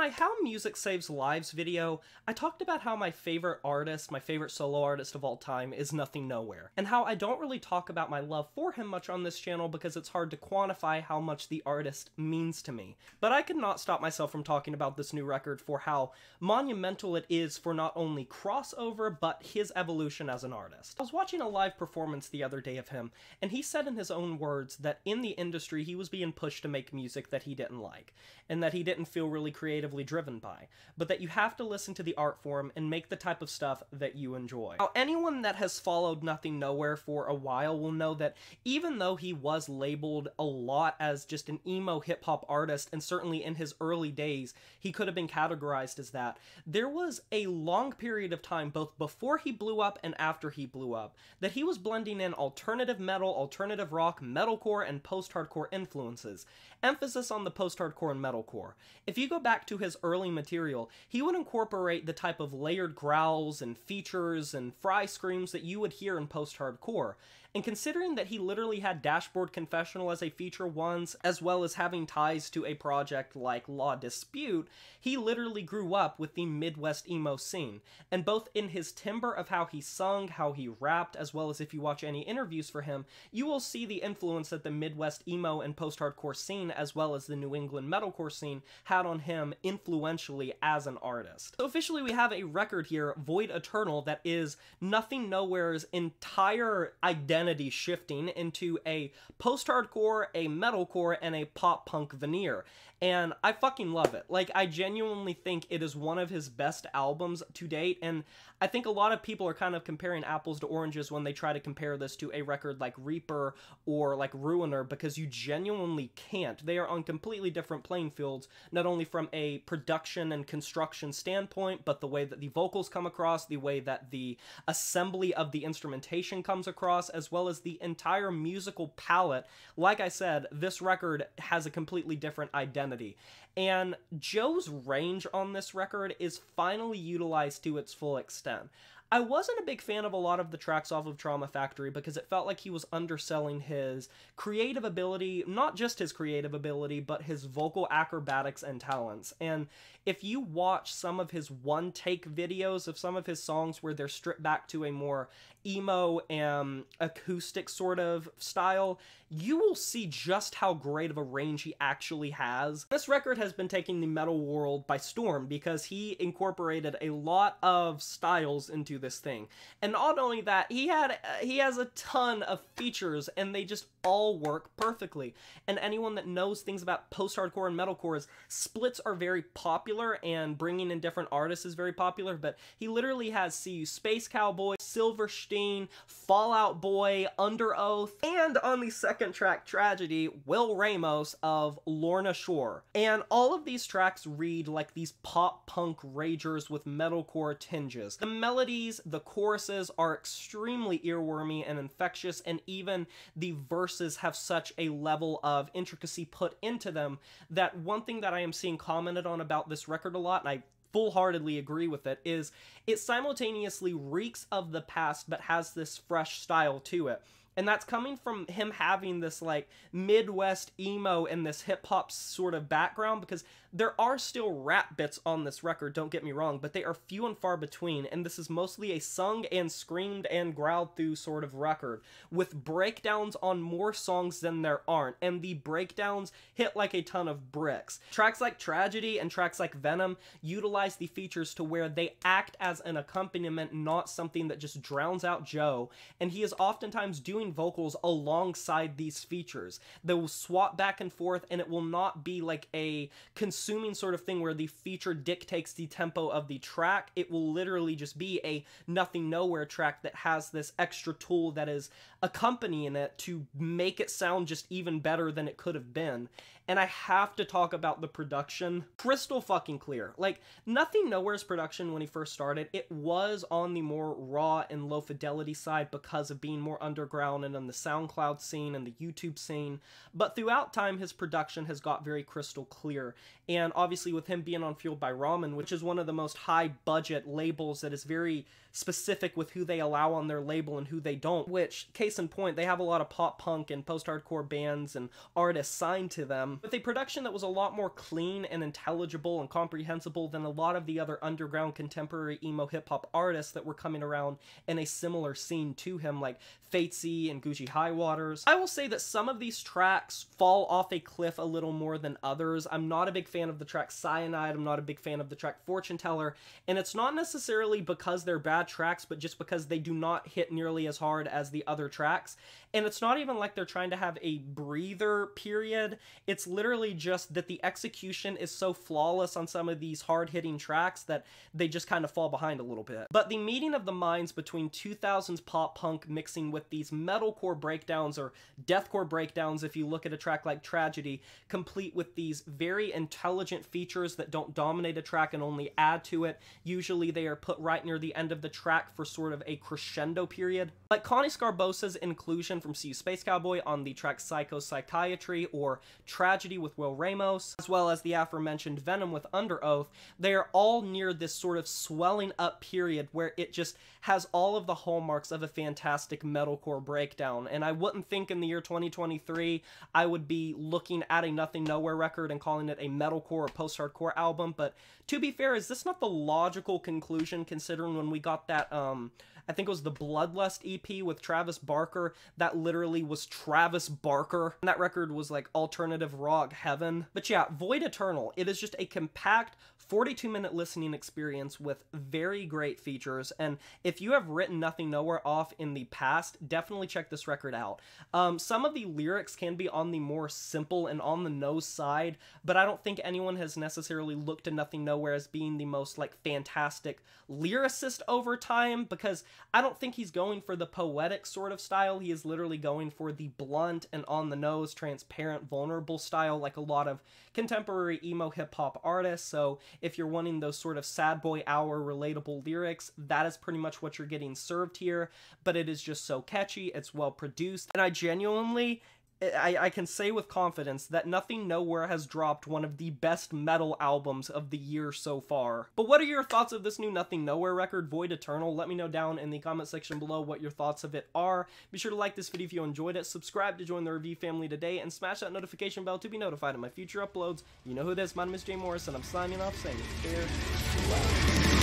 my How Music Saves Lives video, I talked about how my favorite artist, my favorite solo artist of all time is Nothing Nowhere, and how I don't really talk about my love for him much on this channel because it's hard to quantify how much the artist means to me. But I could not stop myself from talking about this new record for how monumental it is for not only crossover, but his evolution as an artist. I was watching a live performance the other day of him, and he said in his own words that in the industry he was being pushed to make music that he didn't like, and that he didn't feel really creatively driven by, but that you have to listen to the art form and make the type of stuff that you enjoy. Now, anyone that has followed Nothing Nowhere for a while will know that even though he was labeled a lot as just an emo hip-hop artist, and certainly in his early days he could have been categorized as that, there was a long period of time, both before he blew up and after he blew up, that he was blending in alternative metal, alternative rock, metalcore, and post-hardcore influences. Emphasis on the post-hardcore and metalcore. If you go back to his early material, he would incorporate the type of layered growls and features and fry screams that you would hear in post-hardcore. And considering that he literally had Dashboard Confessional as a feature once, as well as having ties to a project like Law Dispute, he literally grew up with the Midwest emo scene. And both in his timbre of how he sung, how he rapped, as well as if you watch any interviews for him, you will see the influence that the Midwest emo and post-hardcore scene, as well as the New England metalcore scene, had on him influentially as an artist. So officially we have a record here, Void Eternal, that is Nothing Nowhere's entire identity shifting into a post-hardcore, a metalcore, and a pop-punk veneer. And I fucking love it. Like, I genuinely think it is one of his best albums to date, and I think a lot of people are kind of comparing apples to oranges when they try to compare this to a record like Reaper or like Ruiner, because you genuinely can't. They are on completely different playing fields, not only from a production and construction standpoint, but the way that the vocals come across, the way that the assembly of the instrumentation comes across, as well as the entire musical palette. Like I said, this record has a completely different identity. And Joe's range on this record is finally utilized to its full extent. I wasn't a big fan of a lot of the tracks off of Trauma Factory because it felt like he was underselling his creative ability, not just his creative ability, but his vocal acrobatics and talents. And if you watch some of his one-take videos of some of his songs where they're stripped back to a more emo and acoustic sort of style, you will see just how great of a range he actually has. This record has been taking the metal world by storm because he incorporated a lot of styles into this thing. And not only that, he has a ton of features and they just all work perfectly. And anyone that knows things about post-hardcore and metalcore is splits are very popular and bringing in different artists is very popular, but he literally has See You Space Cowboy, Silverstein, Fall Out Boy, Under Oath, and on the second track, Tragedy, Will Ramos of Lorna Shore. And all of these tracks read like these pop-punk ragers with metalcore tinges. The melodies, the choruses are extremely earwormy and infectious, and even the verses have such a level of intricacy put into them that one thing that I am seeing commented on about this record a lot, and I full-heartedly agree with it, is it simultaneously reeks of the past but has this fresh style to it. And that's coming from him having this like Midwest emo and this hip-hop sort of background, because there are still rap bits on this record, don't get me wrong, but they are few and far between, and this is mostly a sung and screamed and growled through sort of record, with breakdowns on more songs than there aren't, and the breakdowns hit like a ton of bricks. Tracks like Tragedy and tracks like Venom utilize the features to where they act as an accompaniment, not something that just drowns out Joe, and he is oftentimes doing vocals alongside these features. They will swap back and forth, and it will not be like a consuming sort of thing where the feature dictates the tempo of the track. It will literally just be a Nothing Nowhere track that has this extra tool that is accompanying it to make it sound just even better than it could have been. And I have to talk about the production. Crystal fucking clear. Like, Nothing Nowhere's production when he first started, it was on the more raw and low fidelity side because of being more underground and on the SoundCloud scene and the YouTube scene. But throughout time, his production has got very crystal clear. And obviously with him being on Fueled by Ramen, which is one of the most high budget labels that is very specific with who they allow on their label and who they don't, which, case in point, they have a lot of pop punk and post-hardcore bands and artists signed to them, album, with a production that was a lot more clean and intelligible and comprehensible than a lot of the other underground contemporary emo hip-hop artists that were coming around in a similar scene to him, like Fatesy and Gucci High Waters. I will say that some of these tracks fall off a cliff a little more than others. I'm not a big fan of the track Cyanide, I'm not a big fan of the track Fortune Teller, and it's not necessarily because they're bad tracks, but just because they do not hit nearly as hard as the other tracks. And it's not even like they're trying to have a breather period. It's literally just that the execution is so flawless on some of these hard-hitting tracks that they just kind of fall behind a little bit. But the meeting of the minds between 2000s pop punk mixing with these metalcore breakdowns, or deathcore breakdowns if you look at a track like Tragedy, complete with these very intelligent features that don't dominate a track and only add to it. Usually they are put right near the end of the track for sort of a crescendo period. Like Connie Scarbosa's inclusion from See You Space Cowboy on the track Psycho Psychiatry, or Tragedy with Will Ramos, as well as the aforementioned Venom with Under Oath, they are all near this sort of swelling up period where it just has all of the hallmarks of a fantastic metalcore breakdown. And I wouldn't think in the year 2023 I would be looking at a Nothing Nowhere record and calling it a metalcore or post-hardcore album, but to be fair, is this not the logical conclusion considering when we got that, I think it was the Bloodlust EP with Travis Barker, that literally was Travis Barker, and that record was like alternative rock heaven. But yeah, Void Eternal, it is just a compact 42-minute listening experience with very great features, and if you have written Nothing Nowhere off in the past, definitely check this record out. Some of the lyrics can be on the more simple and on the nose side, but I don't think anyone has necessarily looked at Nothing Nowhere as being the most like fantastic lyricist over time, because I don't think he's going for the poetic sort of style. He is literally going for the blunt and on the nose, transparent, vulnerable style like a lot of contemporary emo hip-hop artists. So if you're wanting those sort of sad boy hour relatable lyrics, that is pretty much what you're getting served here, but it is just so catchy, it's well produced, and I genuinely, I can say with confidence that Nothing Nowhere has dropped one of the best metal albums of the year so far. But what are your thoughts of this new Nothing Nowhere record, Void Eternal? Let me know down in the comment section below what your thoughts of it are. Be sure to like this video if you enjoyed it, subscribe to join the review family today, and smash that notification bell to be notified of my future uploads. You know who it is, my name is Jay Morris, and I'm signing off saying farewell.